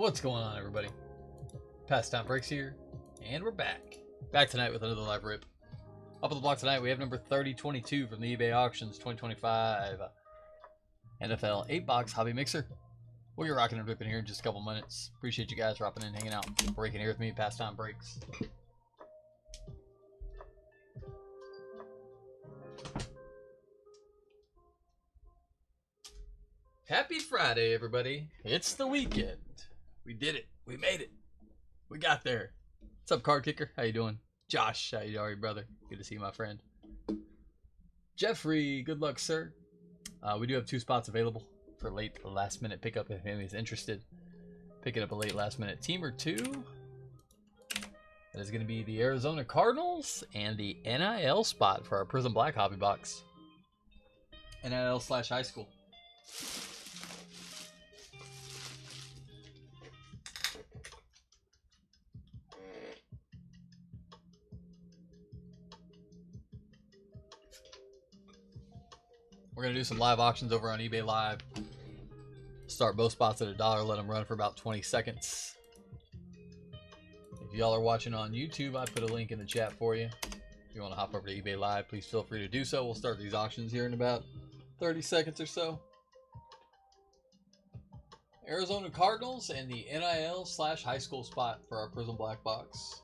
What's going on, everybody? Pastime Breaks here, and we're back. Back tonight with another live rip. Up on the block tonight, we have number 3022 from the eBay Auctions 2025 NFL 8-box Hobby Mixer. We'll get rocking and ripping here in just a couple minutes. Appreciate you guys dropping in, hanging out, breaking here with me. Pastime Breaks. Happy Friday, everybody. It's the weekend. We did it. We made it. We got there. What's up, Card Kicker? How you doing? Josh, how you doing, brother? Good to see you, my friend. Jeffrey, good luck, sir. We do have 2 spots available for late last minute pickup if anybody's interested. Picking up a late last minute team or 2. That is going to be the Arizona Cardinals and the NIL spot for our PRIZM Black Hobby Box. NIL/high school. We're going to do some live auctions over on eBay Live. Start both spots at $1, let them run for about 20 seconds. If y'all are watching on YouTube, I put a link in the chat for you. If you want to hop over to eBay Live, please feel free to do so. We'll start these auctions here in about 30 seconds or so. Arizona Cardinals and the NIL/high school spot for our PRIZM Black Box.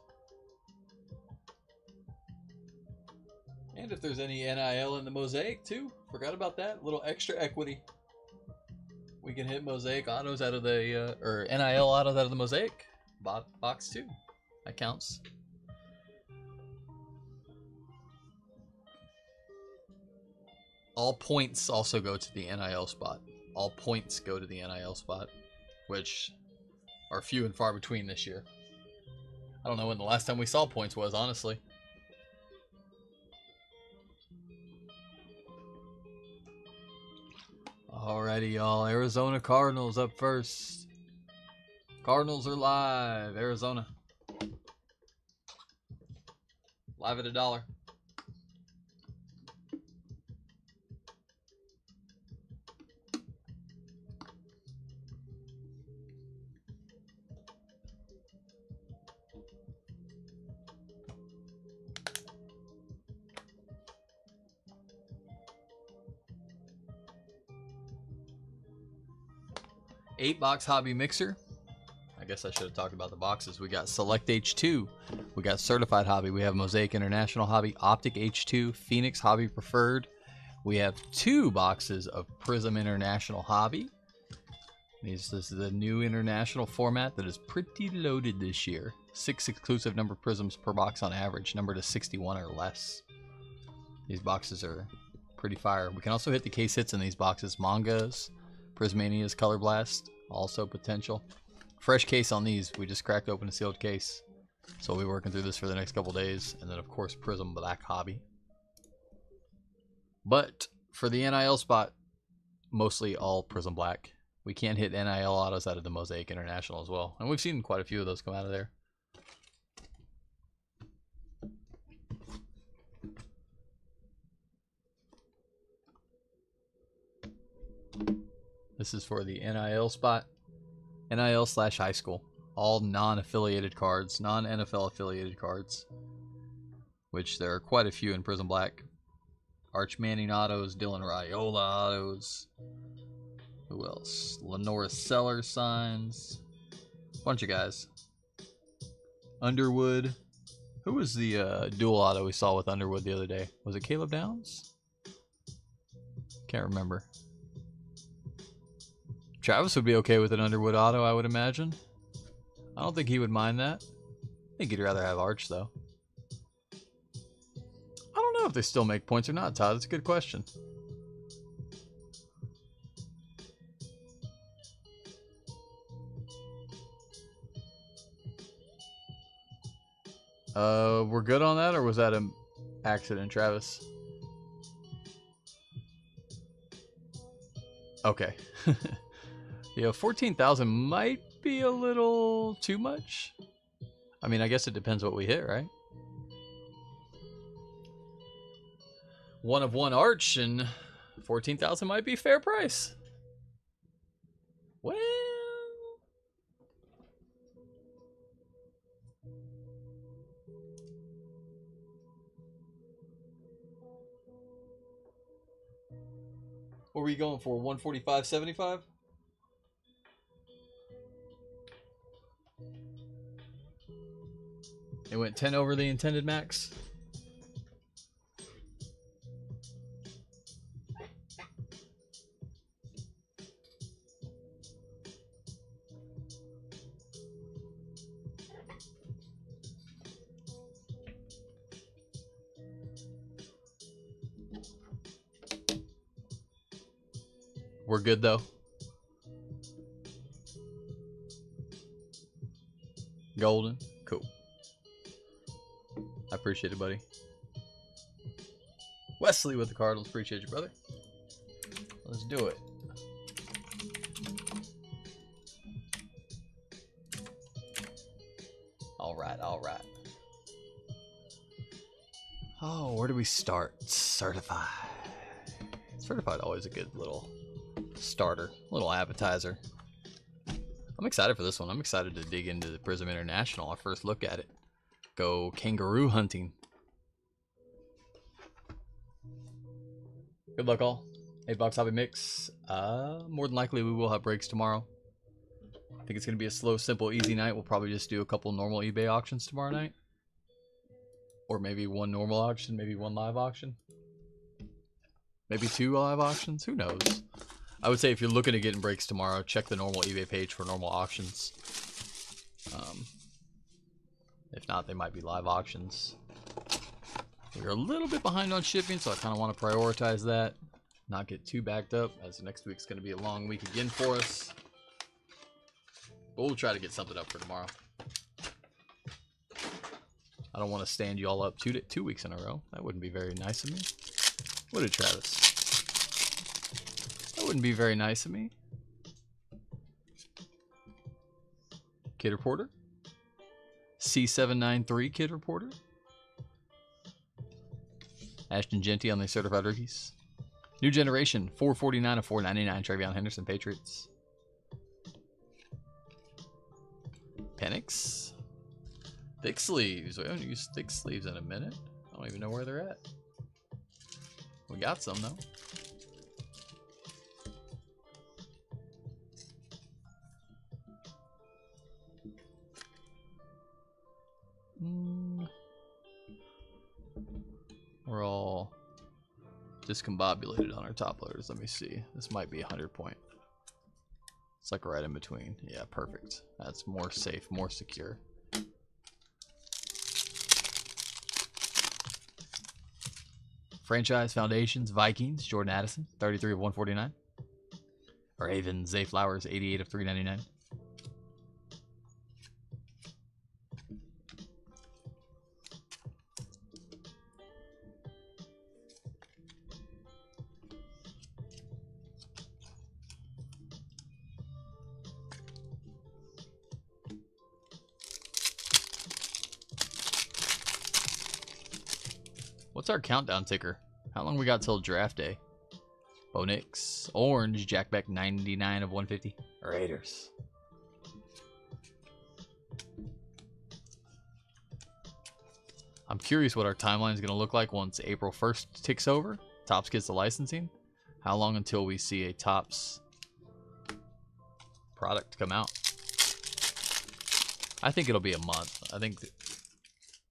And if there's any NIL in the Mosaic too, forgot about that. A little extra equity. We can hit Mosaic autos out of the, or NIL autos out of the Mosaic box too. That counts. All points also go to the NIL spot. All points go to the NIL spot, which are few and far between this year. I don't know when the last time we saw points was, honestly. Alrighty, y'all. Arizona Cardinals up first. Cardinals are live. Arizona. Live at $1. Eight-box Hobby Mixer. I guess I should have talked about the boxes. We got Select H2. We got Certified Hobby. We have Mosaic International Hobby, OPTIC H2, Phoenix Hobby Preferred. We have 2 boxes of PRIZM International Hobby. This is the new international format that is pretty loaded this year. 6 exclusive number Prisms per box on average, numbered to 61 or less. These boxes are pretty fire. We can also hit the case hits in these boxes. Mangas, Prismania's Color Blast, also potential. Fresh case on these. We just cracked open a sealed case. So we'll be working through this for the next couple days. And then, of course, PRIZM Black Hobby. But for the NIL spot, mostly all PRIZM Black. We can hit NIL autos out of the Mosaic International as well. And we've seen quite a few of those come out of there. This is for the NIL spot. NIL/high school. All non-affiliated cards. Non-NFL affiliated cards. Which there are quite a few in PRIZM Black. Arch Manning autos. Dylan Raiola autos. Who else? Lenora Seller signs. Bunch of guys. Underwood. Who was the dual auto we saw with Underwood the other day? Was it Caleb Downs? Can't remember. Travis would be okay with an Underwood auto, I would imagine. I don't think he would mind that. I think he'd rather have Arch, though. I don't know if they still make points or not, Todd. That's a good question. We're good on that, or was that an accident, Travis? Okay. Yeah, 14,000 might be a little too much. I mean, I guess it depends what we hit, right? 1 of 1 Arch and 14,000 might be fair price. Well, What were you going for? 145.75? It went 10 over the intended max. We're good though. Golden. Cool. I appreciate it, buddy. Wesley with the Cardinals. Appreciate you, brother. Let's do it. All right, all right. Oh, where do we start? Certified. Certified, always a good little starter, little appetizer. I'm excited for this one. I'm excited to dig into the PRIZM International. Our first look at it. Go kangaroo hunting. Good luck, all. 8-box hobby mix. More than likely we will have breaks tomorrow. I think it's going to be a slow, simple, easy night. We'll probably just do a couple normal eBay auctions tomorrow night. Or maybe one normal auction, maybe one live auction. Maybe 2 live auctions. Who knows? I would say if you're looking to get in breaks tomorrow, check the normal eBay page for normal auctions. If not, they might be live auctions. We're a little bit behind on shipping, so I kind of want to prioritize that. Not get too backed up, as next week's going to be a long week again for us. But we'll try to get something up for tomorrow. I don't want to stand you all up 2 weeks in a row. That wouldn't be very nice of me. Would it, Travis? That wouldn't be very nice of me. Kid Reporter. C793 Kid Reporter. Ashton Genty on the certified rookies. New generation 449 of 499 Travion Henderson Patriots. Penix. Thick sleeves. We haven't used thick sleeves in a minute. I don't even know where they're at. We got some though. We're all discombobulated on our top loaders. Let me see. This might be 100 point. It's like right in between. Yeah, perfect. That's more safe, more secure. Franchise Foundations, Vikings, Jordan Addison, 33 of 149. Ravens, Zay Flowers, 88 of 399. What's our countdown ticker? How long we got till draft day? Bo Nix. Orange, Jack Beck, 99 of 150. Raiders. I'm curious what our timeline is going to look like once April 1st ticks over. Topps gets the licensing. How long until we see a Topps product come out? I think it'll be a month. I think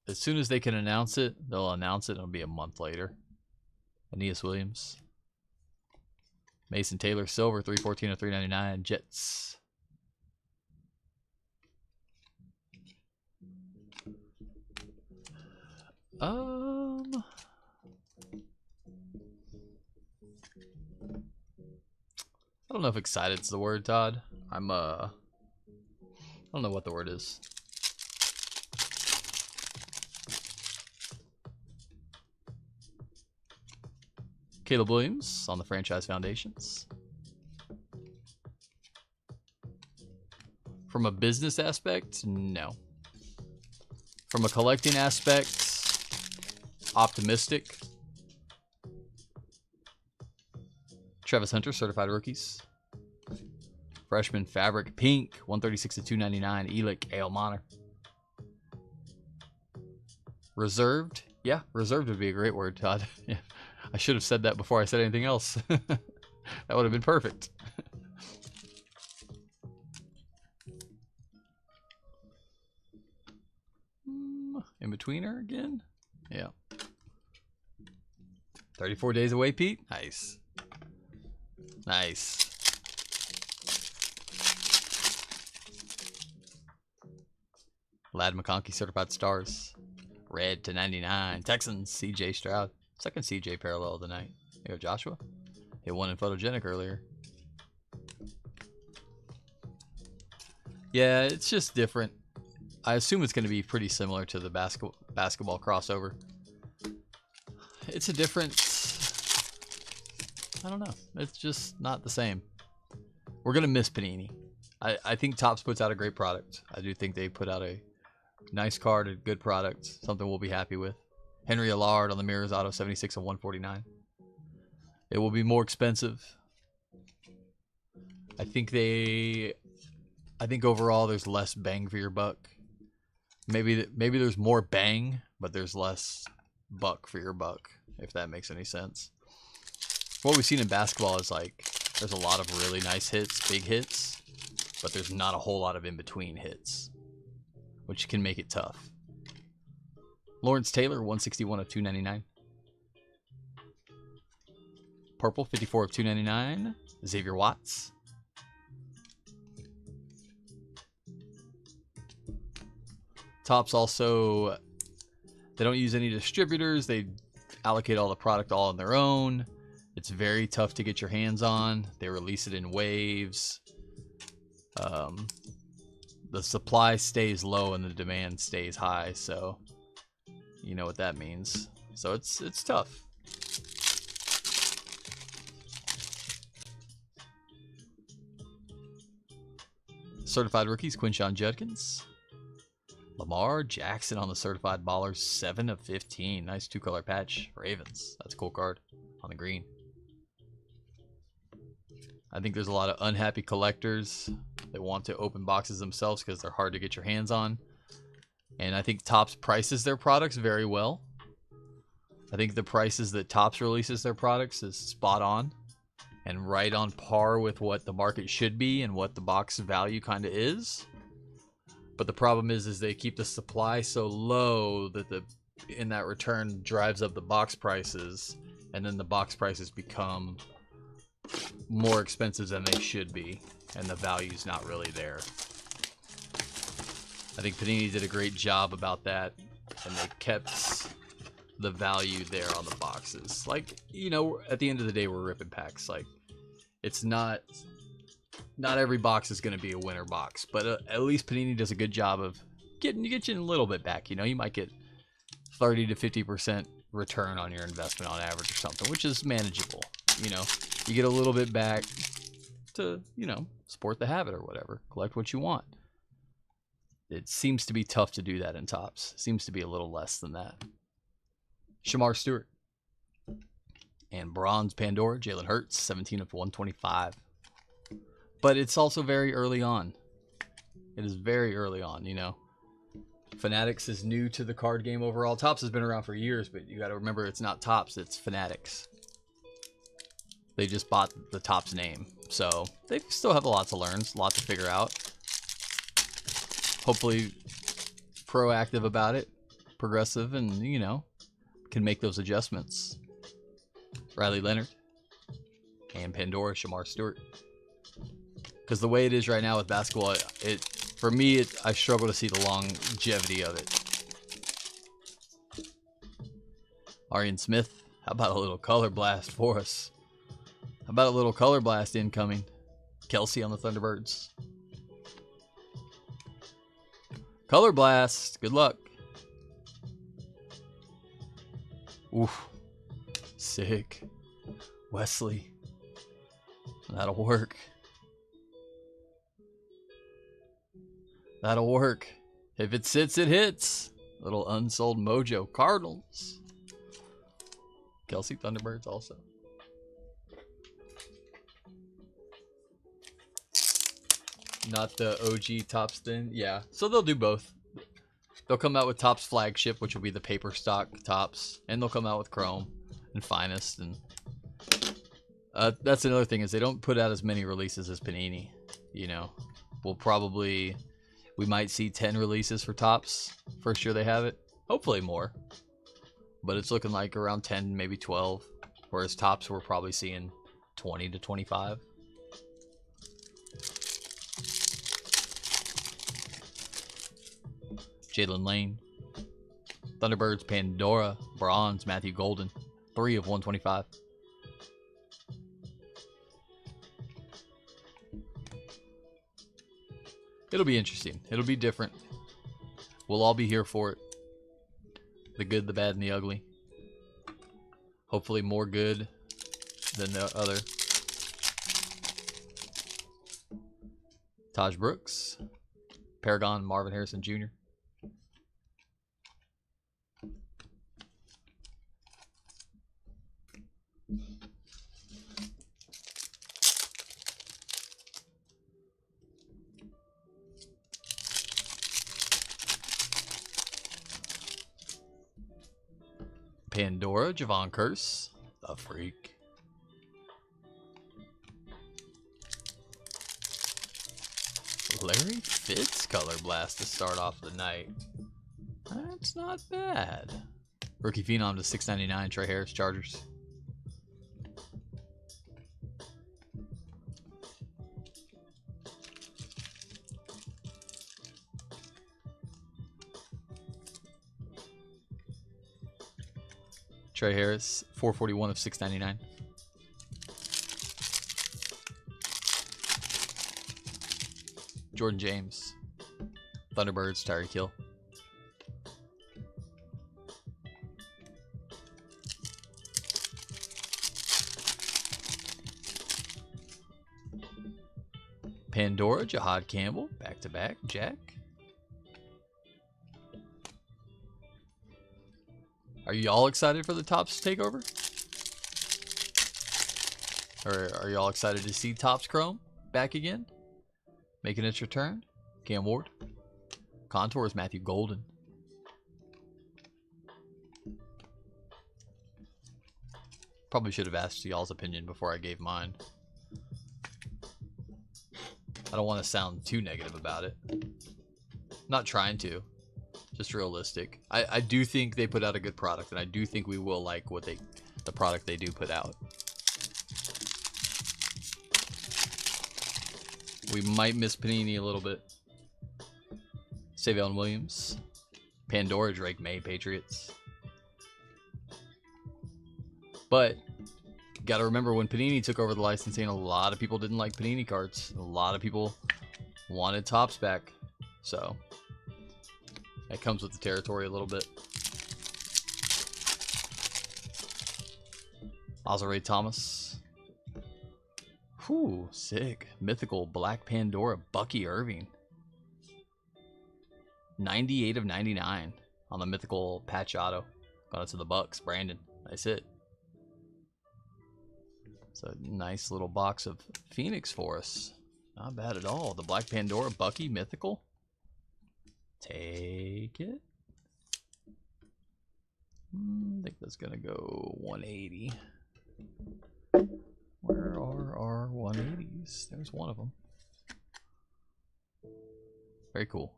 as soon as they can announce it, they'll announce it. It'll be a month later. Aeneas Williams. Mason Taylor Silver, 314 of 399. Jets. I don't know if excited's the word, Todd. I don't know what the word is. Caleb Williams on the Franchise Foundations. From a business aspect, no. From a collecting aspect, optimistic. Travis Hunter, certified rookies. Freshman Fabric Pink, 136 of 299. Elick Ailmaner. Reserved? Yeah, reserved would be a great word, Todd. Yeah. I should have said that before I said anything else. That would have been perfect. In betweener again? Yeah. 34 days away, Pete? Nice. Nice. Lad McConkey certified stars. Red to 99. Texans, CJ Stroud. Second CJ parallel of the night. There you go, Joshua. Hit one in photogenic earlier. Yeah, it's just different. I assume it's going to be pretty similar to the basketball crossover. It's a different... I don't know. It's just not the same. We're going to miss Panini. I think Topps puts out a great product. I do think they put out a nice card, a good product, something we'll be happy with. Henry Allard on the Mirrors Auto 76 of 149. It will be more expensive. I think overall there's less bang for your buck. Maybe there's more bang, but there's less buck for your buck, if that makes any sense. What we've seen in basketball is like there's a lot of really nice hits, big hits, but there's not a whole lot of in-between hits, which can make it tough. Lawrence Taylor, 161 of 299. Purple, 54 of 299. Xavier Watts. Topps also, they don't use any distributors. They allocate all the product all on their own. It's very tough to get your hands on. They release it in waves. The supply stays low and the demand stays high, so you know what that means. So it's tough. Certified rookies, Quinshon Judkins. Lamar Jackson on the certified ballers, 7 of 15. Nice two-color patch. Ravens. That's a cool card on the green. I think there's a lot of unhappy collectors that want to open boxes themselves because they're hard to get your hands on. And I think Topps prices their products very well. I think the prices that Topps releases their products is spot on and right on par with what the market should be and what the box value kind of is. But the problem is they keep the supply so low that in that return drives up the box prices, and then the box prices become more expensive than they should be, and the value's not really there. I think Panini did a great job about that, and they kept the value there on the boxes. Like, you know, at the end of the day, we're ripping packs. Like, it's not every box is going to be a winner box, but at least Panini does a good job of getting you a little bit back. You know, you might get 30 to 50% return on your investment on average or something, which is manageable. You know, you get a little bit back to, you know, support the habit or whatever, collect what you want. It seems to be tough to do that in Topps. Seems to be a little less than that. Shamar Stewart and bronze Pandora, Jalen Hurts, 17 of 125. But it's also very early on. It is very early on, you know. Fanatics is new to the card game overall. Topps has been around for years, but you got to remember it's not Topps, it's Fanatics. They just bought the Topps name. So they still have a lot to learn, a lot to figure out. Hopefully proactive about it, progressive, and, you know, can make those adjustments. Riley Leonard and Pandora, Shamar Stewart. Because the way it is right now with basketball, for me, I struggle to see the longevity of it. Arian Smith, how about a little color blast for us? How about a little color blast incoming? Kelsey on the Thunderbirds. Color blast, good luck. Oof, sick. Wesley, that'll work. That'll work. If it sits, it hits. Little unsold mojo. Cardinals. Kelsey Thunderbirds also. Not the OG Topps thing. Yeah. So they'll do both. They'll come out with Topps flagship, which will be the paper stock Topps. And they'll come out with Chrome and Finest and That's another thing, is they don't put out as many releases as Panini. You know, we might see 10 releases for Topps first year they have it. Hopefully more. But it's looking like around 10, maybe 12. Whereas Topps, we're probably seeing 20 to 25. Jalen Lane. Thunderbirds, Pandora, Bronze, Matthew Golden. 3 of 125. It'll be interesting. It'll be different. We'll all be here for it. The good, the bad, and the ugly. Hopefully more good than the other. Taj Brooks. Paragon, Marvin Harrison Jr. Pandora, Javon Curse, the freak. Larry Fitz Color Blast to start off the night. That's not bad. Rookie Phenom to 699, Trey Harris, Chargers. Trey Harris, 441 of 699. Jordan James, Thunderbirds, Tyreek Hill. Pandora, Jahad Campbell, back-to-back, Jack. Are you all excited for the Topps takeover? Or are y'all excited to see Topps Chrome back again? Making its return? Cam Ward. Contours, Matthew Golden. Probably should have asked y'all's opinion before I gave mine. I don't want to sound too negative about it. Not trying to. Just realistic. I do think they put out a good product, and I do think we will like the product they do put out. We might miss Panini a little bit. Savion Williams. Pandora, Drake May, Patriots. But got to remember, when Panini took over the licensing, a lot of people didn't like Panini cards. A lot of people wanted Topps back. So that comes with the territory a little bit. Azare Thomas. Whew, sick. Mythical Black Pandora, Bucky Irving. 98 of 99 on the mythical patch auto. Got it to the Bucks. Brandon. Nice hit. It's a nice little box of Phoenix for us. Not bad at all. The Black Pandora, Bucky, mythical. Take it. I think that's gonna go 180. Where are our 180s? There's one of them. Very cool.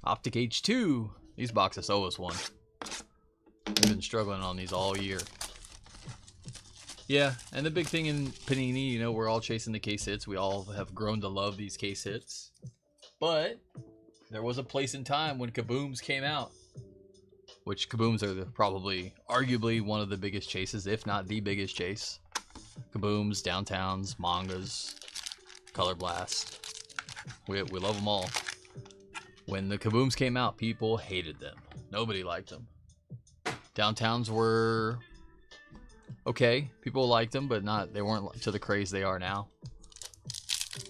Optic H2. These boxes owe us one. We've been struggling on these all year. Yeah, and the big thing in Panini, you know, we're all chasing the case hits. We all have grown to love these case hits. But there was a place in time when Kabooms came out. Which Kabooms are probably, arguably, one of the biggest chases, if not the biggest chase. Kabooms, Downtowns, Mangas, Color Blast. We love them all. When the Kabooms came out, people hated them. Nobody liked them. Downtowns were okay. People liked them, but they weren't to the craze they are now.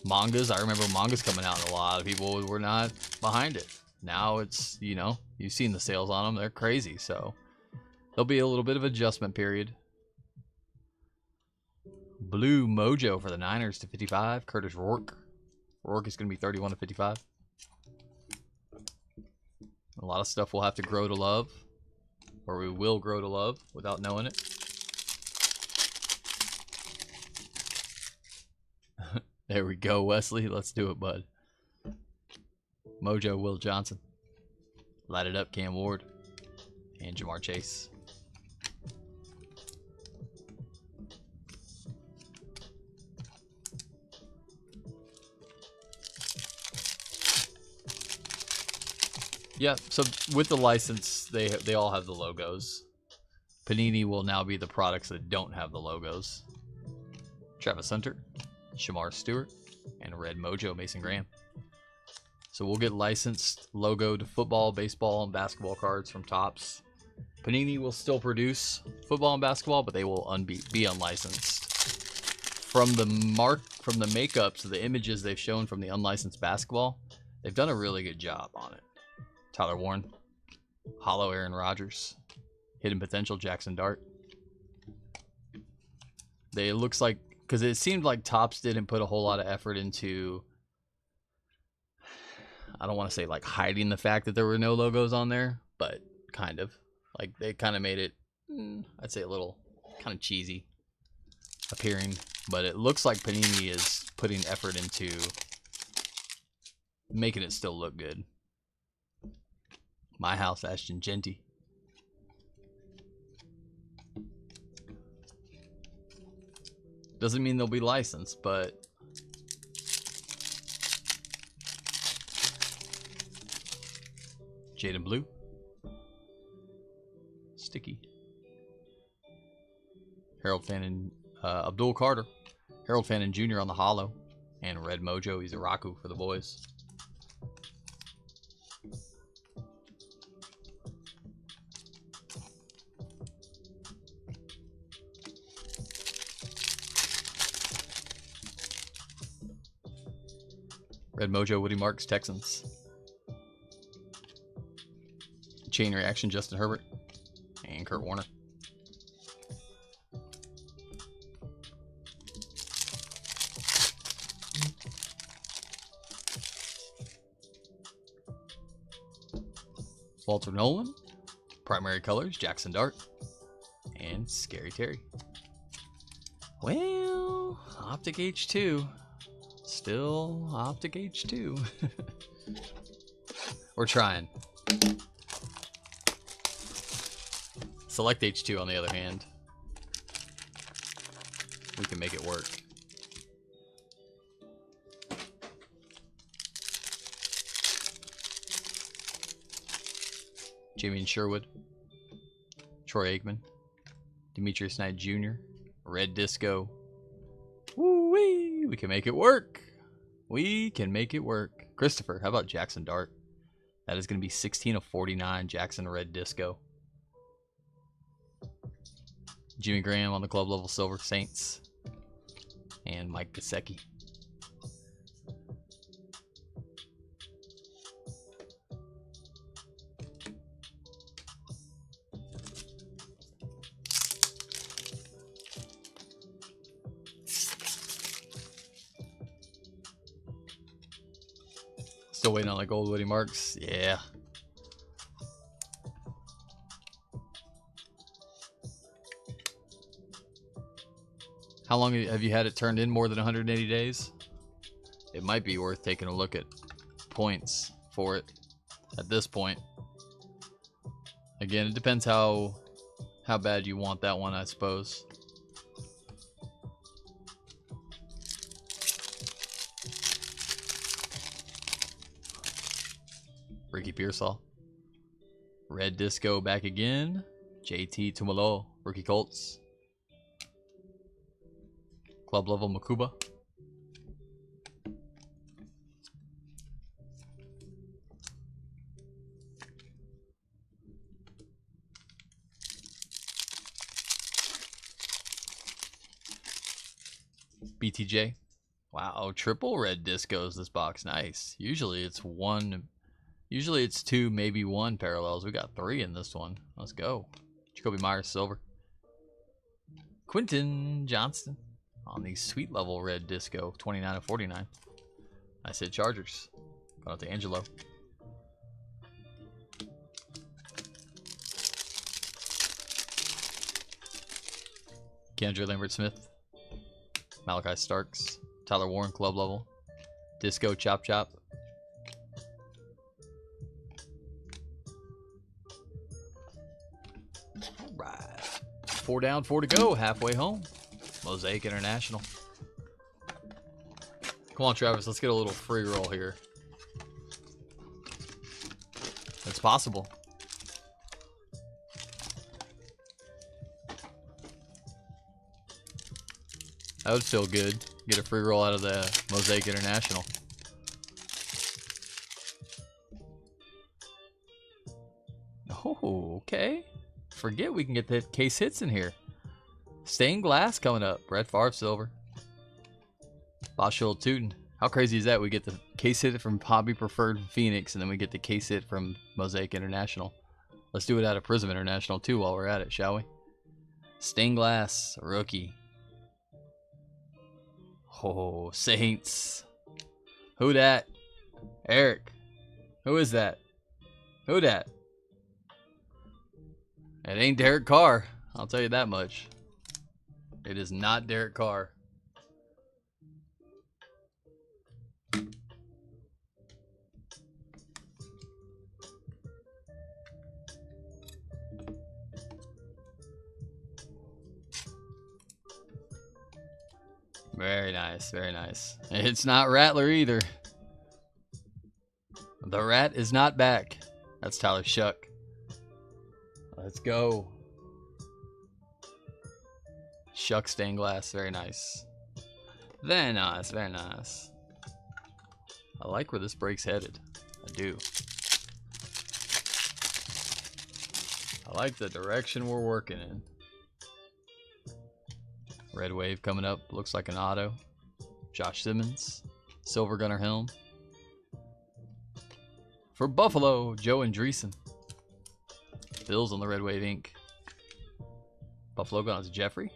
Mangas, I remember mangas coming out, and a lot of people were not behind it. Now it's, you know, you've seen the sales on them. They're crazy, so there'll be a little bit of adjustment period. Blue Mojo for the Niners to 55. Curtis Rourke. Rourke is going to be 31 to 55. A lot of stuff we'll have to grow to love, or we will grow to love without knowing it. There we go, Wesley. Let's do it, bud. Mojo Will Johnson. Light it up, Cam Ward. And Jamar Chase. Yeah, so with the license, they all have the logos. Panini will now be the products that don't have the logos. Travis Hunter, Shamar Stewart, and Red Mojo Mason Graham. So we'll get licensed logoed football, baseball, and basketball cards from Topps. Panini will still produce football and basketball, but they will be unlicensed. From the makeups of the images they've shown from the unlicensed basketball, they've done a really good job on it. Tyler Warren, Hollow Aaron Rodgers, Hidden Potential Jackson Dart. It looks like, because it seemed like Topps didn't put a whole lot of effort into, I don't want to say like hiding the fact that there were no logos on there, but kind of. Like they kind of made it, I'd say a little kind of cheesy appearing, but it looks like Panini is putting effort into making it still look good. My House, Ashton Genty. Doesn't mean they'll be licensed, but Jaden Blue. Sticky. Harold Fannin, Abdul Carter. Harold Fannin Jr. on the hollow. And Red Mojo Izaraku for the boys. Red Mojo, Woody Marks, Texans. Chain Reaction, Justin Herbert. And Kurt Warner. Walter Nolan. Primary colors, Jackson Dart. And Scary Terry. Well, Optic H2. Still Optic H2. We're trying. Select H2 on the other hand. We can make it work. Jamie Sherwood. Troy Aikman. Demetrius Knight Jr. Red Disco. Woo-wee! We can make it work. We can make it work. Christopher, how about Jackson Dart? That is going to be 16 of 49 Jackson Red Disco. Jimmy Graham on the club level silver Saints. And Mike Gesicki. Still waiting on the gold Woody Marks. Yeah. How long have you had it turned in? More than 180 days? It might be worth taking a look at points for it at this point. Again, it depends how bad you want that one, I suppose. Ricky Pearsall. Red Disco back again. JT Tumalo, rookie Colts. Club level Makuba. BTJ. Wow, triple red discos this box. Nice. Usually it's two, maybe one parallels. We got 3 in this one. Let's go. Jacoby Myers silver. Quentin Johnston on the sweet level red disco, 29 of 49. I said Chargers. Going out to Angelo. Kendra Lambert-Smith, Malachi Starks, Tyler Warren, club level, Disco Chop Chop. All right, 4 down, 4 to go, halfway home. Mosaic International. Come on, Travis, let's get a little free roll here. It's possible. That would feel good. Get a free roll out of the Mosaic International. Oh, okay. Forget we can get the case hits in here. Stained glass coming up. Brett Favre silver. Boschill Tootin. How crazy is that? We get the case hit from Hobby Preferred Phoenix, and then we get the case hit from Mosaic International. Let's do it out of PRIZM International too while we're at it, shall we? Stained glass rookie. Oh, Saints. Who dat? Eric. Who is that? Who dat? It ain't Derek Carr. I'll tell you that much. It is not Derek Carr. Very nice, very nice. It's not Rattler either. The rat is not back. That's Tyler Shuck. Let's go. Shuck stained glass, very nice. Very nice, very nice. I like where this break's headed. I do. I like the direction we're working in. Red wave coming up, looks like an auto. Josh Simmons, Silver Gunner Helm. For Buffalo, Joe Andreessen. Bills on the red wave ink. Buffalo going to Jeffrey.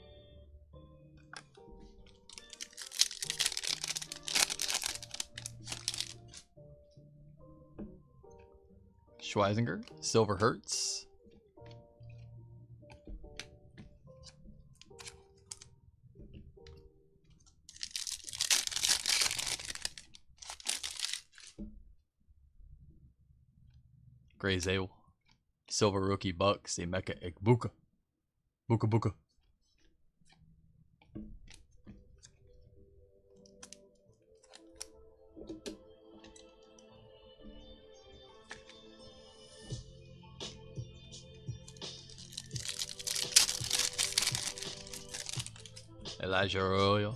Schweisinger, Silver Hertz. Gray Zale. Silver Rookie Bucks, Emeka Egbuka. Buka Buka. Elijah Arroyo.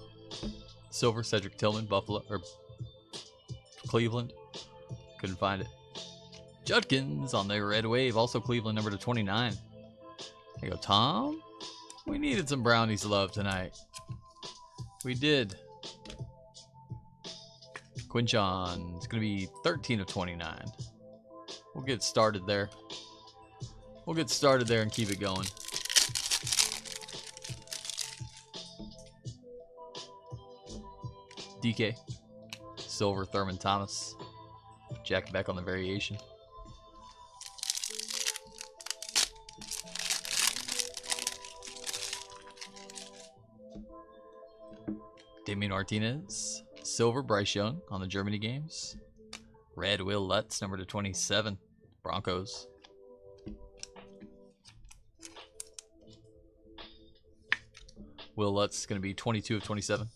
Silver Cedric Tillman, Buffalo or Cleveland. Couldn't find it. Judkins on the red wave, also Cleveland number to 29. There you go, Tom. We needed some brownies love tonight. We did. Quinchon, it's going to be 13 of 29. We'll get started there. We'll get started there and keep it going. DK. Silver Thurman Thomas. Jack Beck on the variation. Damien Martinez. Silver Bryce Young on the Germany games. Red Will Lutz, number to 27. Broncos. Will Lutz is going to be 22 of 27.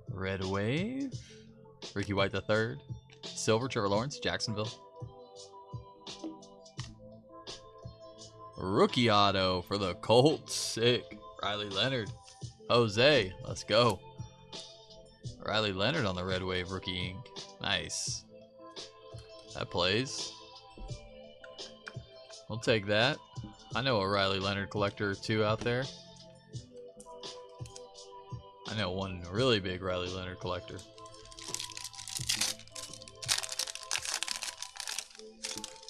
Red Wave. Ricky White III. Silver Trevor Lawrence, Jacksonville. Rookie auto for the Colts. Sick. Riley Leonard. Jose. Let's go. Riley Leonard on the red wave rookie ink. Nice. That plays. We'll take that. I know a Riley Leonard collector or two out there. I know one really big Riley Leonard collector.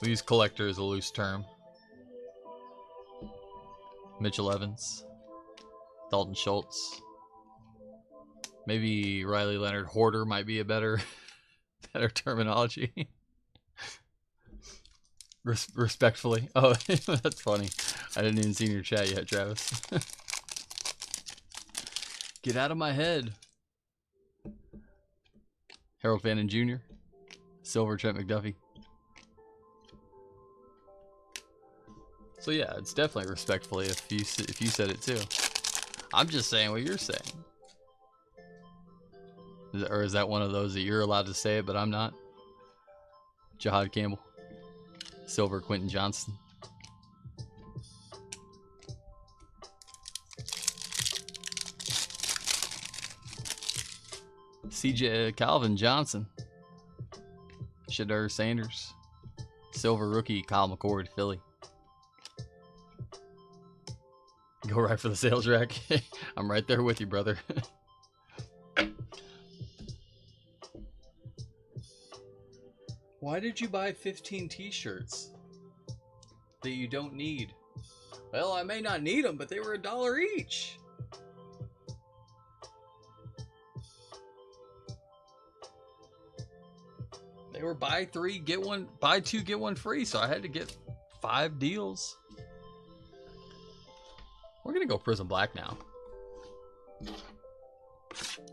We use collector as a loose term. Mitchell Evans. Dalton Schultz. Maybe Riley Leonard Hoarder might be a better Better terminology. Respectfully. Oh, that's funny. I didn't even see in your chat yet, Travis. Get out of my head. Harold Fannin Jr. Silver Trent McDuffie. So yeah, it's definitely respectfully if you said it too. I'm just saying what you're saying. Or is that one of those that you're allowed to say it, but I'm not? Jahad Campbell. Silver Quentin Johnston. CJ Calvin Johnson. Shadur Sanders. Silver rookie Kyle McCord, Philly. Go right for the sales rack. I'm right there with you, brother. Why did you buy 15 t-shirts that you don't need? Well, I may not need them, but they were $1 each. They were buy 3, get 1, buy 2, get 1 free, so I had to get 5 deals. We're gonna go Prism Black now.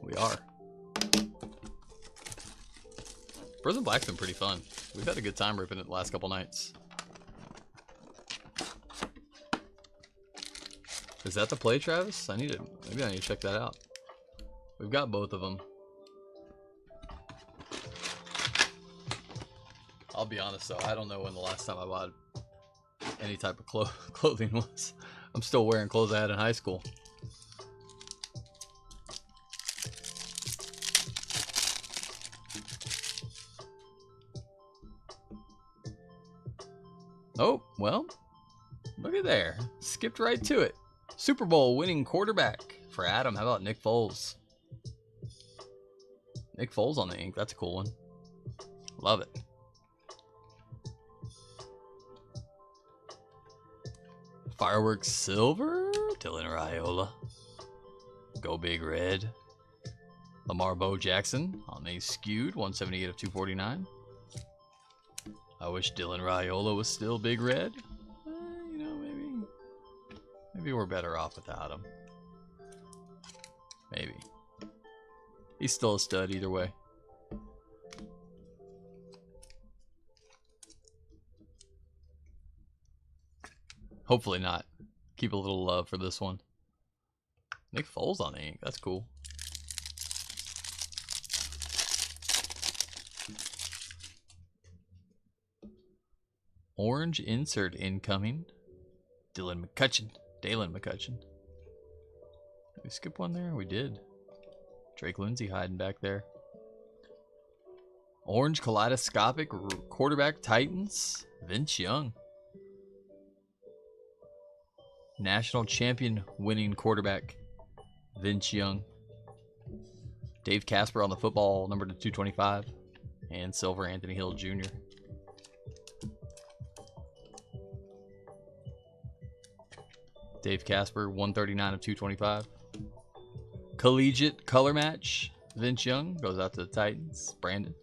We are. Prism Black's been pretty fun. We've had a good time ripping it the last couple nights. Is that the play, Travis? maybe I need to check that out. We've got both of them. I'll be honest though, I don't know when the last time I bought any type of clothing was. I'm still wearing clothes I had in high school. Oh, well, look at there. Skipped right to it. Super Bowl winning quarterback for Adam. How about Nick Foles? Nick Foles on the ink. That's a cool one. Love it. Fireworks silver. Dylan Raiola. Go Big Red. Lamar Bo Jackson on the skewed 178 of 249. I wish Dylan Raiola was still Big Red. You know, maybe we're better off without him. Maybe. He's still a stud either way. Hopefully not. Keep a little love for this one. Nick Foles on the ink. That's cool. Orange insert incoming. Dalen McCutcheon. Did we skip one there? We did. Drake Lindsay hiding back there. Orange kaleidoscopic quarterback Titans. Vince Young. National champion winning quarterback Vince Young. Dave Casper on the football number to 225. And silver Anthony Hill Jr. Dave Casper, 139 of 225. Collegiate color match. Vince Young goes out to the Titans. Brandon.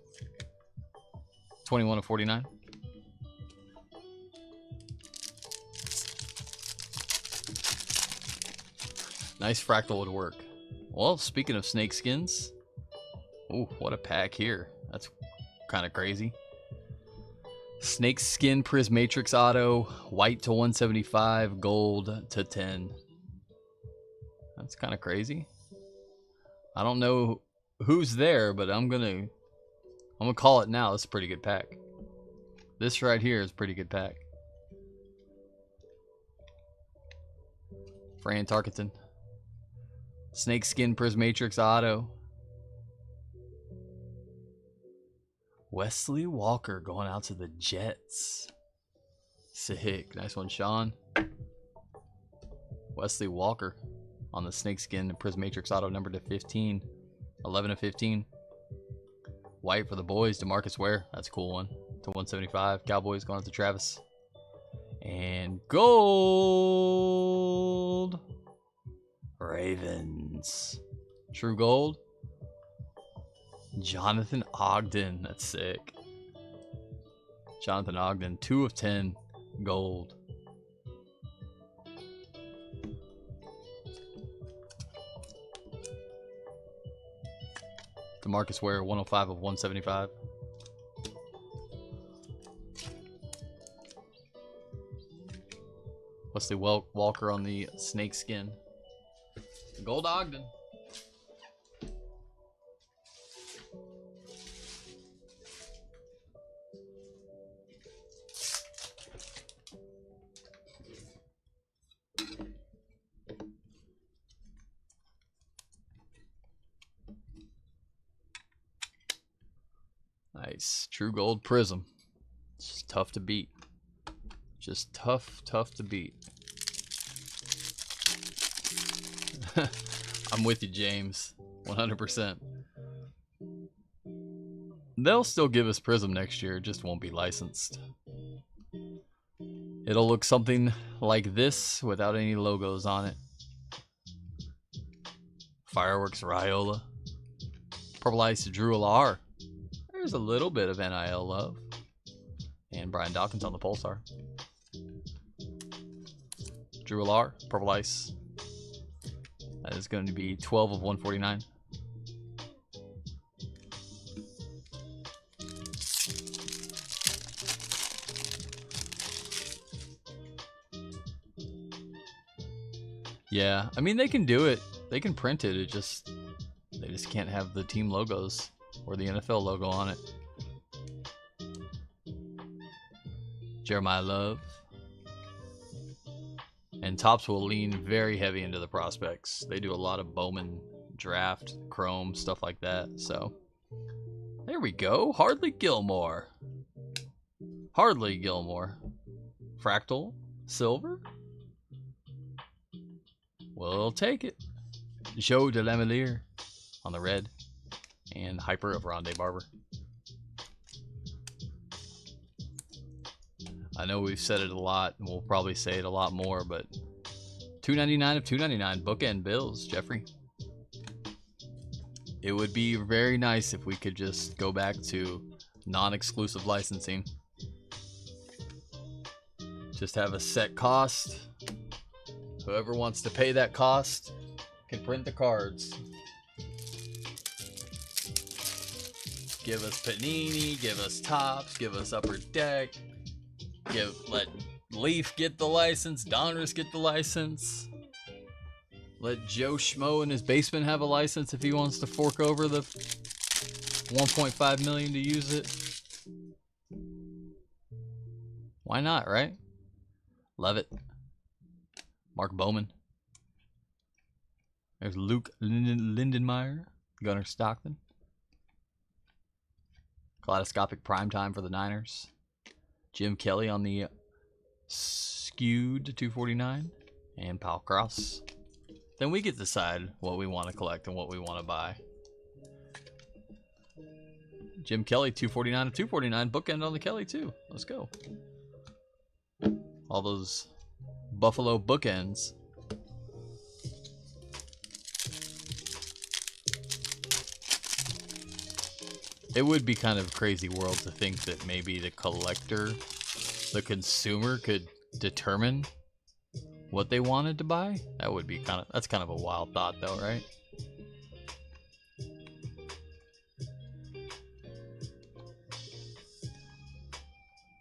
21 of 49. Nice fractal would work. Well, speaking of snake skins. Ooh, what a pack here. That's kind of crazy. Snake Skin Prismatrix Auto, white to 175, gold to 10. That's kind of crazy. I don't know who's there, but I'm gonna call it now. It's a pretty good pack. This right here is a pretty good pack. Fran Tarkenton. Snake Skin Prismatrix Auto. Wesley Walker going out to the Jets. Sick. Nice one, Sean. Wesley Walker on the Snakeskin Prismatrix Auto number to 15. 11 of 15. White for the boys. DeMarcus Ware. That's a cool one. To 175. Cowboys going out to Travis. And gold. Ravens. True gold. Jonathan Ogden. That's sick. Jonathan Ogden, 2 of 10 gold. DeMarcus Ware, 105 of 175. Wesley Walker on the snake skin. Gold Ogden. Nice. True Gold Prism. It's just tough to beat. Just tough to beat. I'm with you, James. 100%. They'll still give us Prism next year, it just won't be licensed. It'll look something like this without any logos on it. Fireworks Raiola. Purple Ice Drew Alar. There's a little bit of NIL love. And Brian Dawkins on the Pulsar. Drew Alar, Purple Ice. That is going to be 12 of 149. Yeah, I mean they can do it. They can print it. They just can't have the team logos or the NFL logo on it. Jeremiah Love. And Topps will lean very heavy into the prospects. They do a lot of Bowman draft, Chrome, stuff like that. So there we go. Hardly Gilmore. Hardly Gilmore. Fractal Silver. We'll take it. Joe DeLamelier on the red. And Hyper of Rondé Barber. I know we've said it a lot, and we'll probably say it a lot more, but 299 of 299, bookend bills, Jeffrey. It would be very nice if we could just go back to non-exclusive licensing. Just have a set cost. Whoever wants to pay that cost can print the cards. Give us Panini, give us Topps, give us Upper Deck. Let Leaf get the license, Donruss get the license. Let Joe Schmo in his basement have a license if he wants to fork over the 1.5 million to use it. Why not, right? Love it. Mark Bowman. There's Luke Lindenmeyer, Gunnar Stockton. Kaleidoscopic primetime for the Niners. Jim Kelly on the skewed 249. And Pal Cross. Then we get to decide what we want to collect and what we want to buy. Jim Kelly, 249 of 249. Bookend on the Kelly, too. Let's go. All those Buffalo bookends. It would be kind of a crazy world to think that maybe the collector, the consumer, could determine what they wanted to buy. That would be that's kind of a wild thought though, right?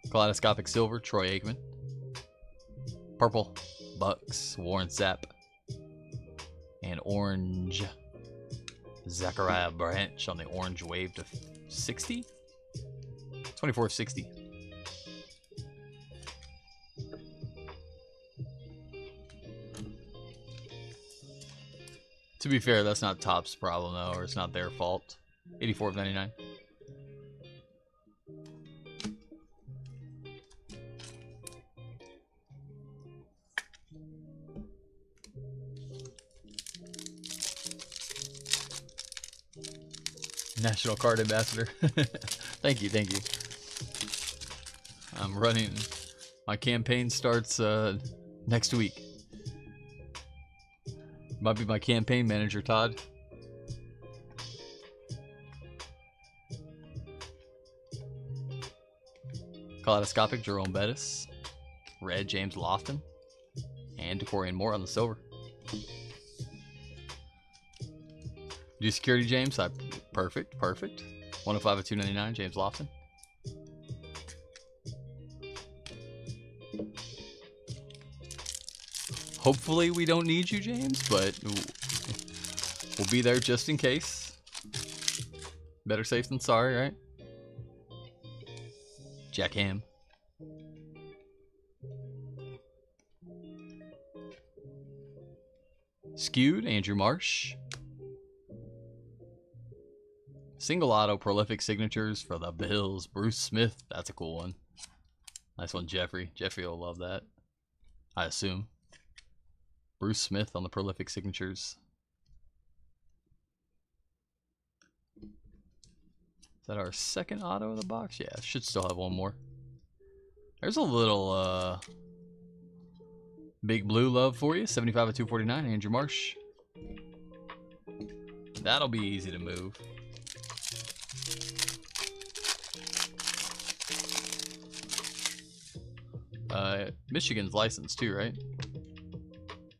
Kaleidoscopic silver, Troy Aikman. Purple, Bucks, Warren Sapp. And orange, Zachariah Branch on the orange wave to 60? 24 of 60. To be fair, that's not Topps' problem though, or it's not their fault. 84 of 99. National Card Ambassador. Thank you, thank you. I'm running. My campaign starts next week. Might be my campaign manager, Todd. Kaleidoscopic, Jerome Bettis. Red, James Lofton. And Decorian Moore on the silver. Do security, James? Perfect, perfect. 105 of 299, James Lofton. Hopefully we don't need you, James, but we'll be there just in case. Better safe than sorry, right? Jack Ham. Skewed, Andrew Marsh. Single auto prolific signatures for the Bills. Bruce Smith, that's a cool one. Nice one, Jeffrey. Jeffrey will love that, I assume. Bruce Smith on the prolific signatures. Is that our second auto of the box? Yeah, should still have one more. There's a little big blue love for you. 75 of 249, Andrew Marsh. That'll be easy to move. Michigan's license too, right?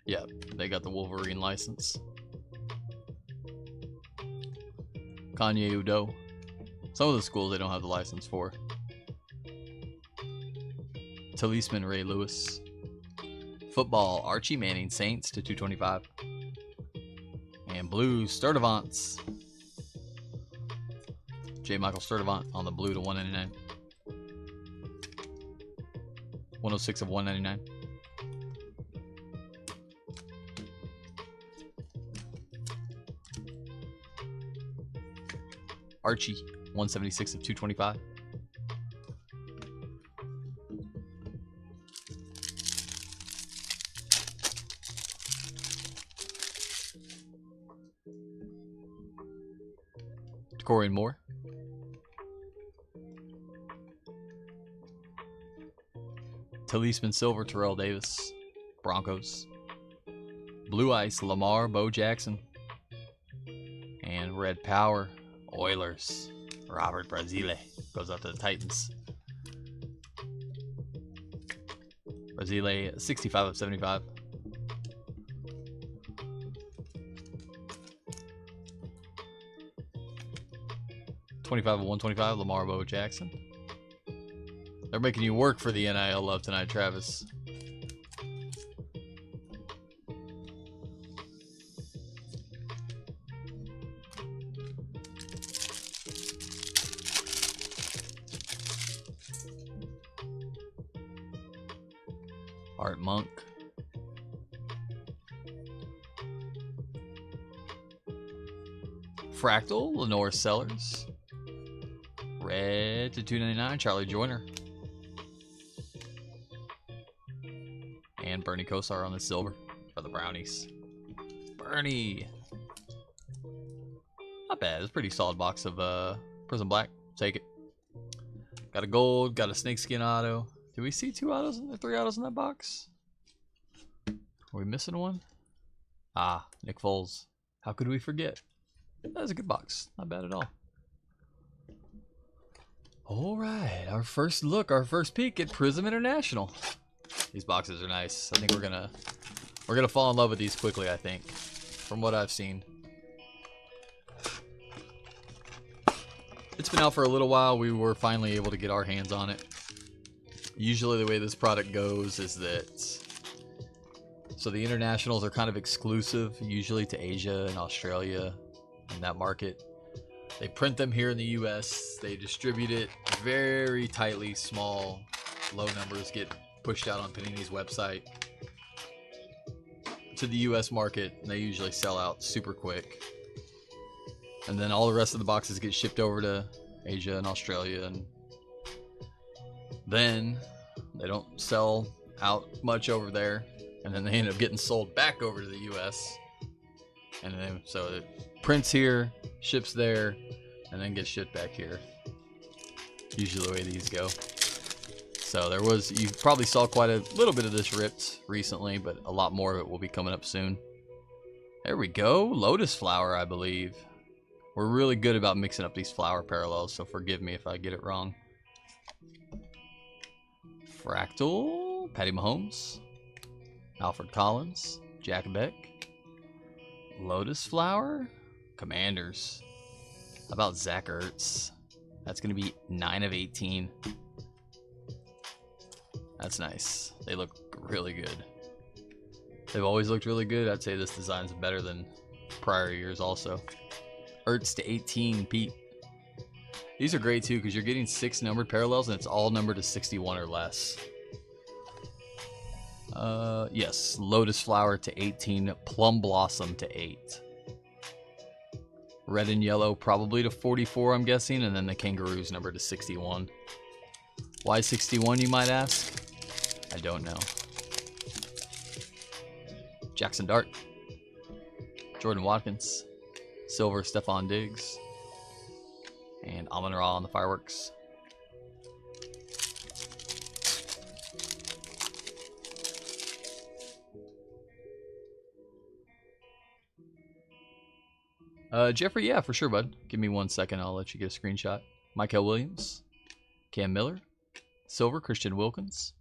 Yeah, they got the Wolverine license. Kanye Udo. Some of the schools they don't have the license for. Talisman Ray Lewis. Football, Archie Manning, Saints to 225. And blue, Sturdivants. J. Michael Sturdivant on the blue to 199. 106 of 199. Archie, 176 of 225. Decorian Moore. Talisman Silver, Terrell Davis. Broncos. Blue Ice, Lamar, Bo Jackson. And Red Power, Oilers. Robert Brasile goes out to the Titans. Brasile, 65 of 75. $25 of 125, Lamar, Bo Jackson. They're making you work for the NIL love tonight, Travis. Art Monk. Fractal, Lenore Sellers. Red to 299, Charlie Joyner. And Bernie Kosar on the silver for the Brownies. Bernie. Not bad. It's a pretty solid box of PRIZM Black. Take it. Got a gold, got a snakeskin auto. Do we see 2 autos or 3 autos in that box? Are we missing one? Ah, Nick Foles. How could we forget? That was a good box. Not bad at all. All right, our first look, our first peek at PRIZM International. These boxes are nice. I think we're gonna fall in love with these quickly, I think, from what I've seen. It's been out for a little while. We were finally able to get our hands on it. Usually the way this product goes is that, so the internationals are kind of exclusive, usually to Asia and Australia and that market. They print them here in the US, they distribute it very tightly, small, low numbers get pushed out on Panini's website to the US market, and they usually sell out super quick. And then all the rest of the boxes get shipped over to Asia and Australia, and then they don't sell out much over there, and then they end up getting sold back over to the US. And then so it prints here, ships there, and then gets shipped back here. Usually the way these go. So there was, you probably saw quite a little bit of this ripped recently, but a lot more of it will be coming up soon. There we go, Lotus Flower, I believe. We're really good about mixing up these flower parallels, so forgive me if I get it wrong. Fractal, Patty Mahomes, Alfred Collins, Jack Beck, Lotus Flower, Commanders. How about Zach Ertz? That's going to be 9 of 18. That's nice. They look really good. They've always looked really good. I'd say this design's better than prior years also. Ertz to 18, Pete. These are great too because you're getting 6 numbered parallels and it's all numbered to 61 or less. Yes, Lotus Flower to 18, Plum Blossom to 8. Red and yellow probably to 44, I'm guessing, and then the Kangaroos numbered to 61. Why 61, you might ask? I don't know. Jackson Dart, Jordan Watkins, Silver Stephon Diggs, and Amon Ra on the fireworks. Jeffrey, yeah, for sure, bud. Give me 1 second. I'll let you get a screenshot. Michael Williams, Cam Miller, Silver, Christian Wilkins,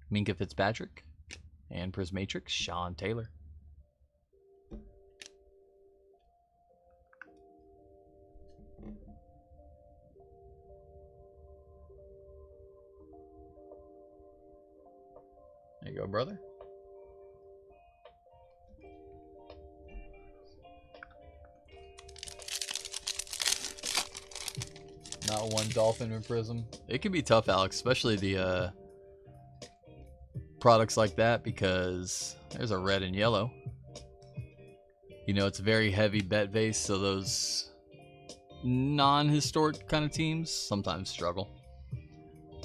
Minka Fitzpatrick, and Prismatrix, Sean Taylor. There you go, brother. Not one Dolphin in Prism. It can be tough, Alex, especially the products like that, because there's a red and yellow. You know, it's very heavy bet base, so those non-historic kind of teams sometimes struggle.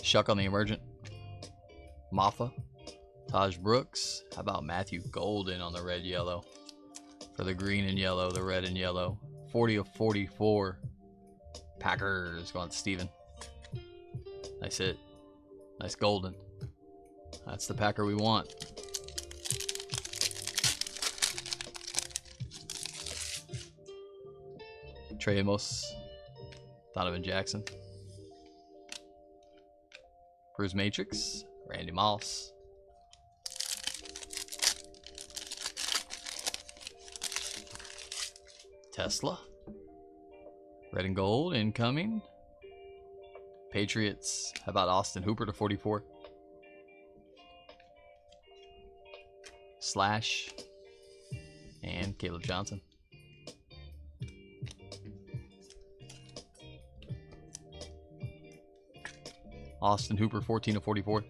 Shuck on the emergent. Maffa. Taj Brooks. How about Matthew Golden on the red yellow? For the green and yellow, the red and yellow. 40 of 44. Packers going to Steven. Nice hit. Nice golden. That's the Packer we want. Trey Amos. Donovan Jackson. Bruce Matrix. Randy Moss. Tesla. Red and gold incoming. Patriots. How about Austin Hooper to 44? Slash. And Caleb Johnson. Austin Hooper 14 to 44.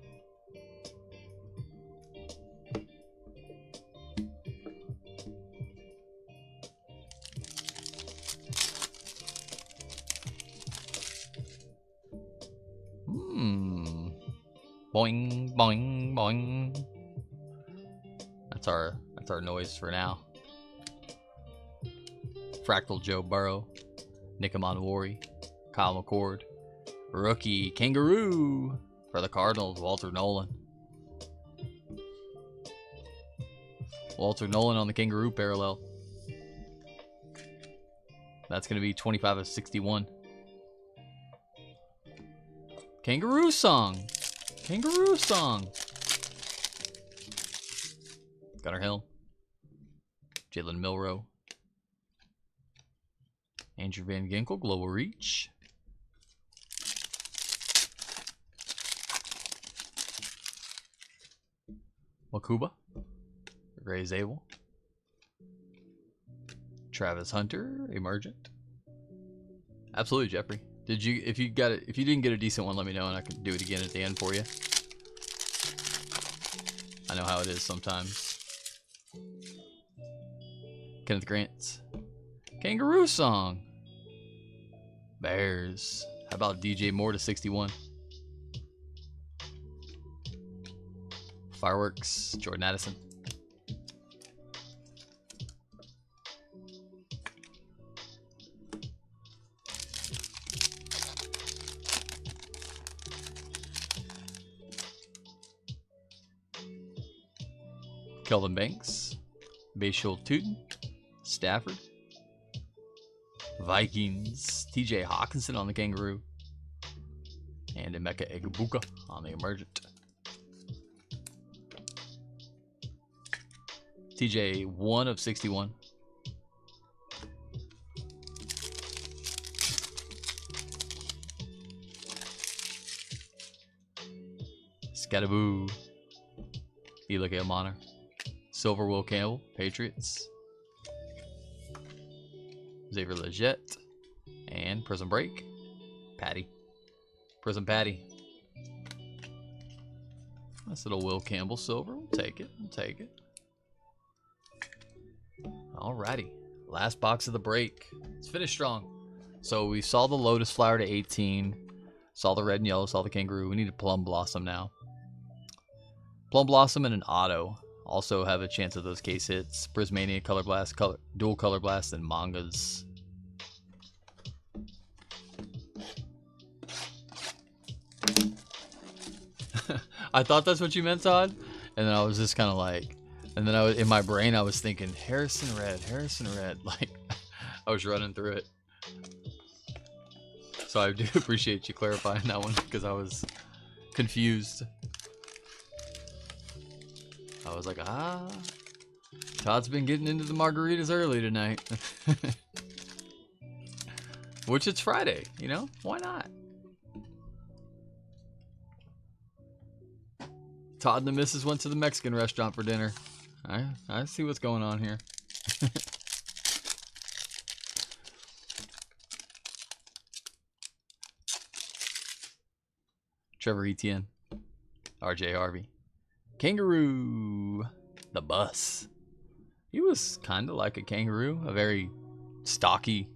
Boing, boing, boing. That's our noise for now. Fractal Joe Burrow, Nick Amonwori, Kyle McCord, rookie Kangaroo for the Cardinals, Walter Nolan. Walter Nolan on the Kangaroo parallel. That's going to be 25 of 61. Kangaroo song. Kangaroo song. Gunnar Hill. Jalen Milrow. Andrew Van Ginkel, Global Reach. Makuba. Ray Zabel. Travis Hunter, Emergent. Absolutely, Jeffrey. If you didn't get a decent one, let me know and I can do it again at the end for you. I know how it is sometimes. Kenneth Grant. Kangaroo song. Bears. How about DJ Moore to 61? Fireworks. Jordan Addison. Kelvin Banks, Bayshul Tootin, Stafford, Vikings, TJ Hawkinson on the Kangaroo, and Emeka Egbuka on the Emergent. TJ 1 of 61. Scattaboo. Elick Almonter. Silver Will Campbell, Patriots. Xavier Legette. And Prism Break. Patty. Prism Patty. Nice little Will Campbell silver. We'll take it. We'll take it. Alrighty. Last box of the break. Let's finish strong. So we saw the Lotus Flower to 18. Saw the red and yellow. Saw the Kangaroo. We need a Plum Blossom now. Plum Blossom and an Auto also have a chance of those case hits. Prismania, Color Blast, Dual Color Blast, and Mangas. I thought that's what you meant, Todd, and then I was just kind of like, and then I was in my brain I was thinking Harrison Red, like I was running through it. So I do appreciate you clarifying that one because I was confused. I was like, Todd's been getting into the margaritas early tonight. Which it's Friday, you know? Why not? Todd and the missus went to the Mexican restaurant for dinner. I see what's going on here. Trevor Etienne. RJ Harvey. Kangaroo. The Bus. He was kind of like a kangaroo. A very stocky.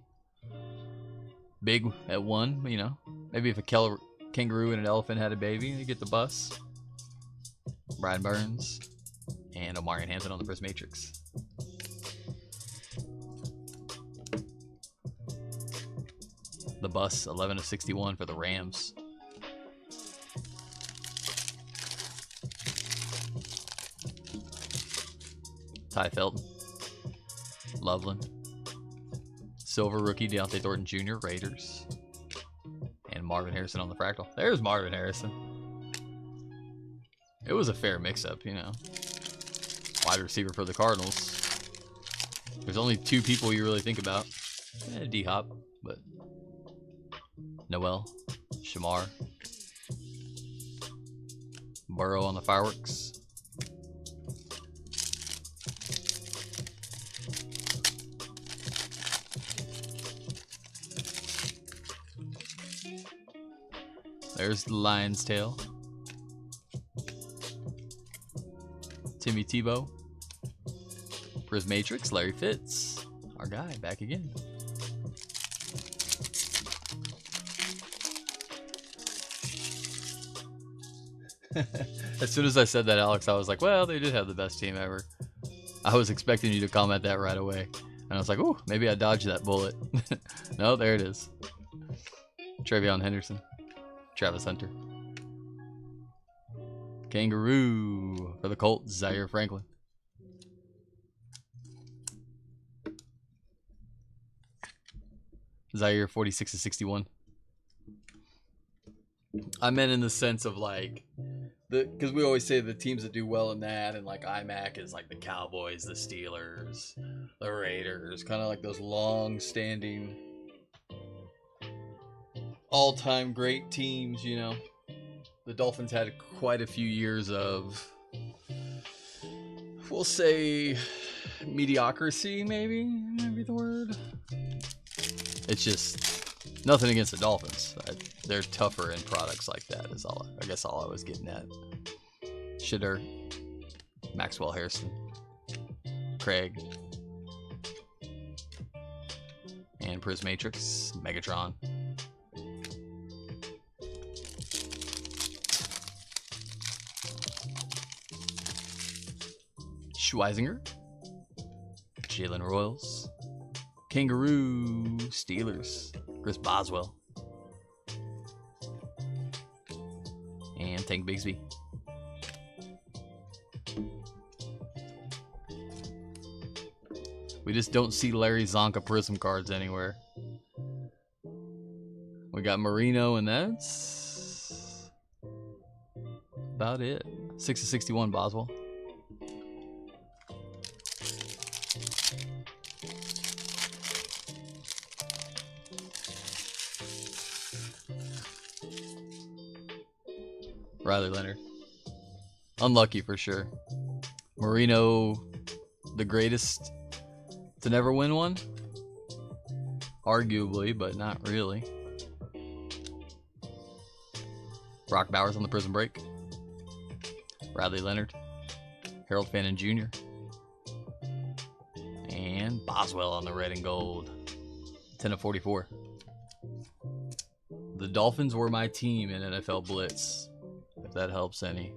Big at one, you know. Maybe if a kangaroo and an elephant had a baby, you get the Bus. Brian Burns. And Omarion Hampton on the Prism Matrix. The Bus, 11 of 61 for the Rams. Ty Felton. Loveland. Silver rookie Deontay Thornton Jr. Raiders. And Marvin Harrison on the Fractal. There's Marvin Harrison. It was a fair mix-up, you know. Wide receiver for the Cardinals. There's only two people you really think about. D-Hop, but Noel, Shamar, Burrow on the Fireworks. There's the Lion's Tail. Timmy Tebow. Prism Matrix, Larry Fitz. Our guy, back again. As soon as I said that, Alex, I was like, well, they did have the best team ever. I was expecting you to comment that right away. And I was like, ooh, maybe I dodged that bullet. No, there it is. Trevion Henderson. Travis Hunter. Kangaroo for the Colts, Zaire Franklin. Zaire 46 to 61. I meant in the sense of like, because we always say the teams that do well in that, and like IMAC is like the Cowboys, the Steelers, the Raiders, kind of like those long-standing, all-time great teams, you know. The Dolphins had quite a few years of, we'll say, mediocrity, maybe the word. It's just nothing against the Dolphins. They're tougher in products like that is all. I guess all I was getting at. Shedeur, Maxwell Harrison, Craig, and Prism Matrix, Megatron. Schweisinger, Jalen Royals, Kangaroo, Steelers, Chris Boswell, and Tank Bigsby. We just don't see Larry Zonka Prism cards anywhere. We got Marino, and that's about it. 6 of 61 Boswell. Riley Leonard. Unlucky for sure. Marino, the greatest to never win one? Arguably, but not really. Brock Bowers on the Prism break. Riley Leonard. Harold Fannin Jr. And Boswell on the red and gold. 10 of 44. The Dolphins were my team in NFL Blitz, if that helps any.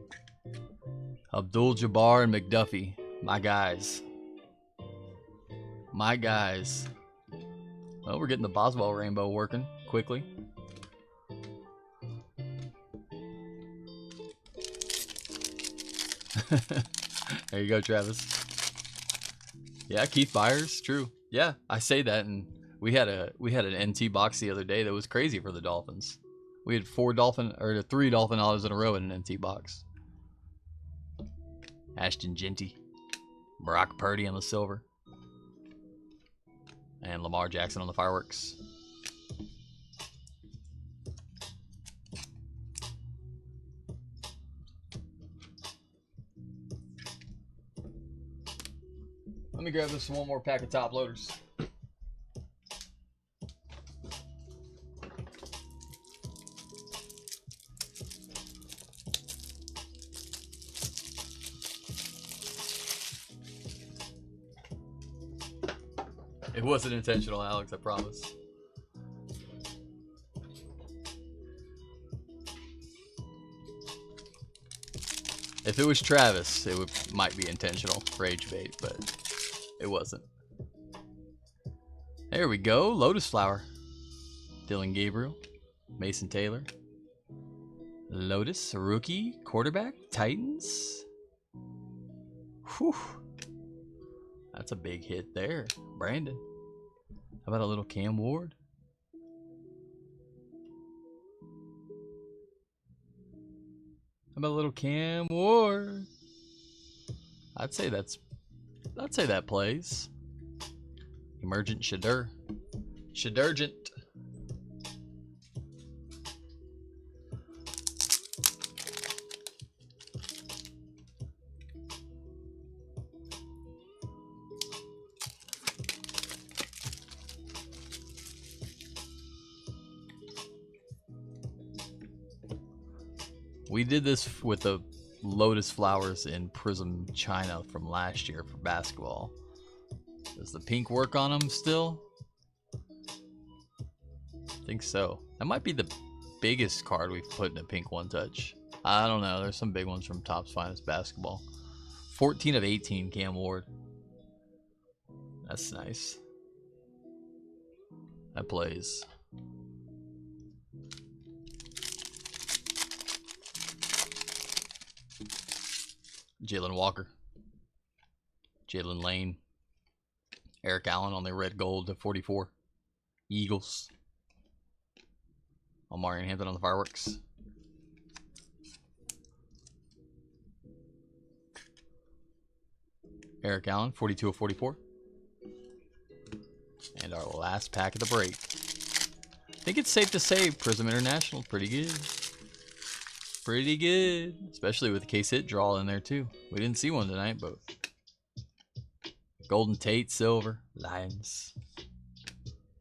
Abdul-Jabbar and McDuffie, my guys. My guys. Well, we're getting the Boswell rainbow working quickly. There you go, Travis. Yeah, Keith Byers, true. Yeah, I say that, and we had an NT box the other day that was crazy for the Dolphins. We had 3 Dolphin Olives in a row in an NT box. Ashton Genty, Brock Purdy on the silver, and Lamar Jackson on the fireworks. Let me grab this one more pack of top loaders. It wasn't intentional, Alex, I promise. If it was Travis, it might be intentional rage bait, but it wasn't. There we go. Lotus Flower. Dylan Gabriel. Mason Taylor. Lotus, rookie, quarterback, Titans. Whew. That's a big hit there. Brandon. How about a little Cam Ward? How about a little Cam Ward? I'd say that plays. Emergent Shadur. Shadurgent. We did this with the Lotus Flowers in Prism China from last year for basketball. Does the pink work on them still? I think so. That might be the biggest card we've put in a pink one touch. I don't know. There's some big ones from Topps Finest Basketball. 14 of 18, Cam Ward. That's nice. That plays. Jalen Walker. Jalen Lane. Eric Allen on the red gold to 44. Eagles. Omarion Hampton on the fireworks. Eric Allen, 42 of 44. And our last pack of the break. I think it's safe to say Prism International, pretty good. Pretty good. Especially with the case hit draw in there too. We didn't see one tonight, but Golden Tate, silver, Lions.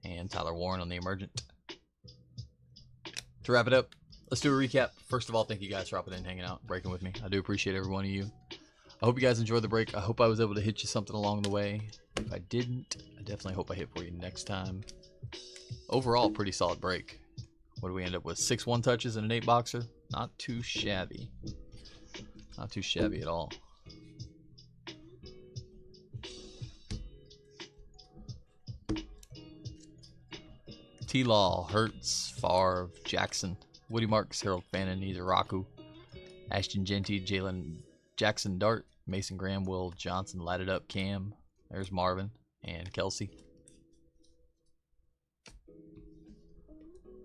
And Tyler Warren on the emergent. To wrap it up, let's do a recap. First of all, thank you guys for dropping in, hanging out, breaking with me. I do appreciate every one of you. I hope you guys enjoyed the break. I hope I was able to hit you something along the way. If I didn't, I definitely hope I hit for you next time. Overall, pretty solid break. What do we end up with? 6 one touches and an 8 boxer? Not too shabby. Not too shabby at all. T-Law, Hertz, Favre, Jackson, Woody Marks, Harold Fannin, Izaraku, Ashton Genty, Jalen Jackson Dart, Mason Graham, Will Johnson, Light It Up, Cam. There's Marvin and Kelsey.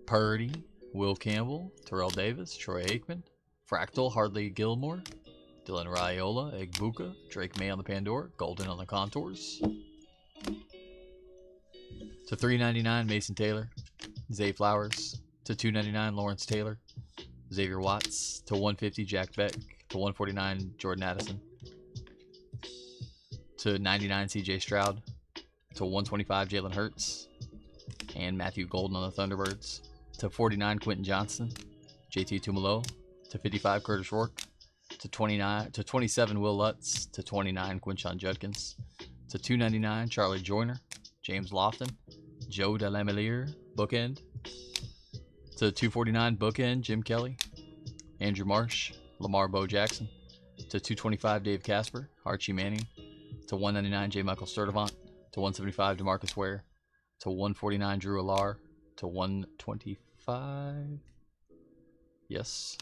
Purdy, Will Campbell, Terrell Davis, Troy Aikman, Fractal, Hardly Gilmore, Dylan Raiola, Egbuka, Drake May on the Pandora, Golden on the contours. To $3.99, Mason Taylor, Zay Flowers. To $2.99, Lawrence Taylor. Xavier Watts. To 150, Jack Beck. To 149, Jordan Addison. To 99, CJ Stroud. To 125, Jalen Hurts. And Matthew Golden on the Thunderbirds. To 49, Quentin Johnston. JT Tumalo. To 55, Curtis Rourke. To 27, Will Lutz. To 29, Quinshon Judkins. To 299, Charlie Joyner. James Lofton. Joe Delamelier, bookend. To 249, bookend, Jim Kelly. Andrew Marsh. Lamar Bo Jackson. To 225, Dave Casper. Archie Manning. To 199, J. Michael Sturdivant. To 175, DeMarcus Ware. To 149, Drew Alar. To 125, yes,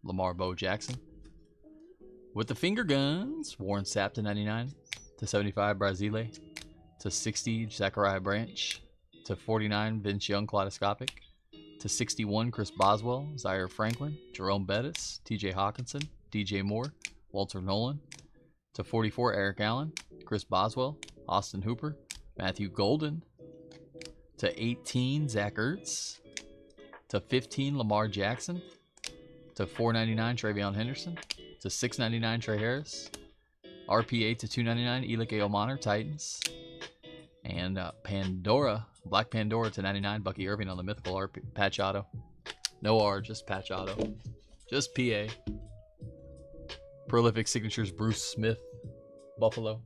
Lamar Bo Jackson. With the finger guns, Warren Sapp to 99. To 75, Brazile. To 60, Zachariah Branch. To 49, Vince Young, Kaleidoscopic. To 61, Chris Boswell, Zaire Franklin, Jerome Bettis, TJ Hawkinson, DJ Moore, Walter Nolan. To 44, Eric Allen, Chris Boswell, Austin Hooper, Matthew Golden. To 18, Zach Ertz. To 15, Lamar Jackson. To 499, Travion Henderson. To 699, Trey Harris. RPA to 299, Elike Omanor, Titans. And Pandora, Black Pandora to 99, Bucky Irving on the mythical patch auto. No R, just patch auto. Just PA. Prolific signatures, Bruce Smith, Buffalo.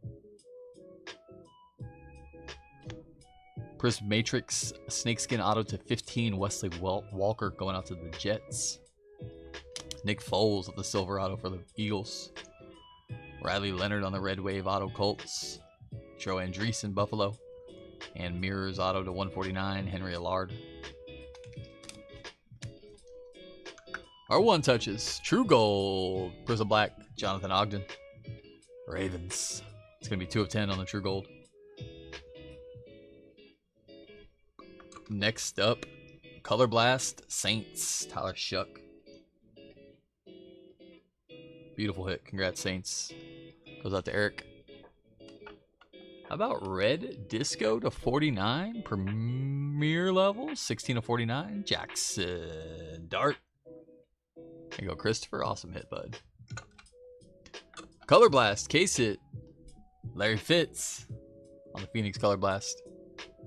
Prism Matrix, Snakeskin auto to 15, Wesley Walker going out to the Jets. Nick Foles with the silver auto for the Eagles. Riley Leonard on the Red Wave auto Colts. Joe Andreessen, Buffalo. And Mirrors auto to 149, Henry Allard. Our one touches, True Gold, Prism Black, Jonathan Ogden. Ravens. It's going to be 2 of 10 on the True Gold. Next up, Color Blast, Saints, Tyler Shuck. Beautiful hit. Congrats, Saints. Goes out to Eric. How about Red Disco to 49? Premier level, 16 of 49. Jackson Dart. There you go, Christopher. Awesome hit, bud. Color Blast, case hit. Larry Fitz on the Phoenix Color Blast.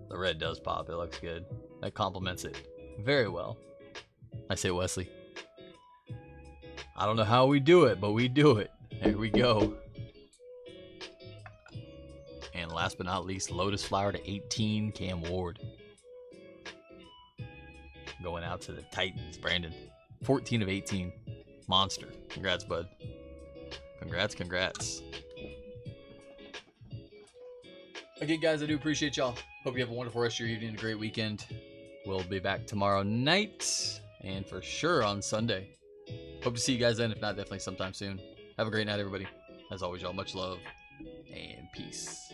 The red does pop. It looks good. That complements it very well. I say Wesley. I don't know how we do it, but we do it. There we go. And last but not least, Lotus Flower to 18, Cam Ward. Going out to the Titans, Brandon. 14 of 18. Monster. Congrats, bud. Congrats, congrats. Again, guys, I do appreciate y'all. Hope you have a wonderful rest of your evening and a great weekend. We'll be back tomorrow night and for sure on Sunday. Hope to see you guys then. If not, definitely sometime soon. Have a great night, everybody. As always, y'all, much love and peace.